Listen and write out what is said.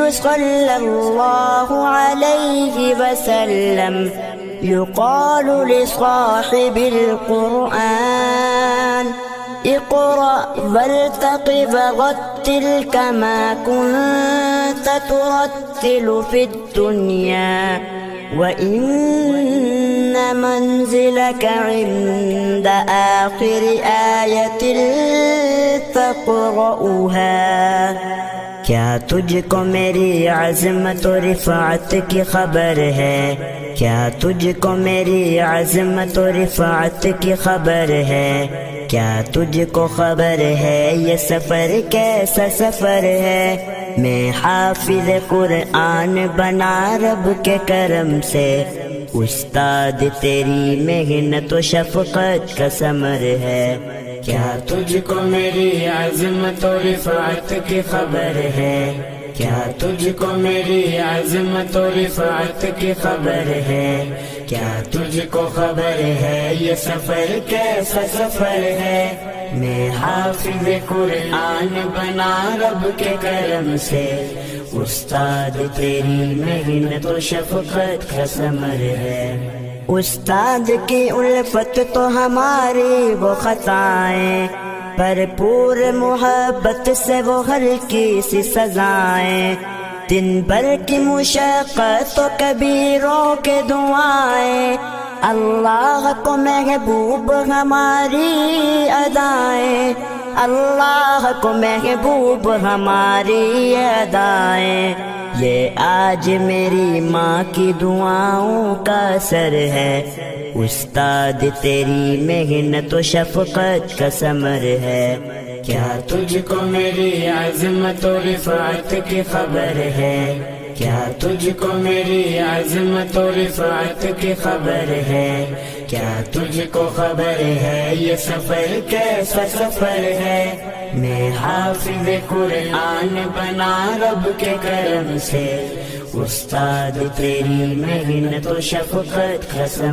صلى الله عليه وسلم يقال لصاحب القرآن اقرأ وارتقب ورتل كما كنت ترتل في الدنيا وإن منزلك عند آخر آية تقرأها۔ کیا تجھ کو میری عظمت و رفعت کی خبر ہے؟ کیا تجھ کو میری عظمت و رفعت کی خبر ہے؟ کیا تجھ کو خبر ہے یہ سفر کیسا سفر ہے؟ میں حافظ قرآن بنا رب کے کرم سے، استاد تیری محنت و شفقت کا ثمر ہے۔ کیا تجھ کو میری عظمت و رفعت کی خبر ہے؟ کیا تجھ کو میری عظمت و رفعت کی خبر ہے؟ کیا تجھ کو خبر ہے یہ سفر کیسا سفر ہے؟ میں حافظ قرآن بنا رب کے کرم سے، استاد تیری محنت و شفقت کا ثمر ہے۔ استاد کی الفت تو ہماری وہ خطائیں، بھرپور محبت سے وہ ہلکی سی سزائیں، دن بھر کی مشقت تو کبیروں کے دعائیں، اللہ کو محبوب ہماری ادائیں، اللہ کو محبوب ہماری ادائیں۔ یہ آج میری ماں کی دعاؤں کا اثر ہے، استاد تیری محنت و شفقت کا ثمر ہے۔ کیا تجھ کو میری عظمت و رفعت کی خبر ہے؟ کیا تجھ کو میری عظمت و رفعت کی خبر ہے؟ کیا تجھ کو خبر ہے یہ سفر کیسا سفر ہے؟ میں حافظ قرآن بنا رب کے کرم سے، استاد تیری محنت و شفقت کا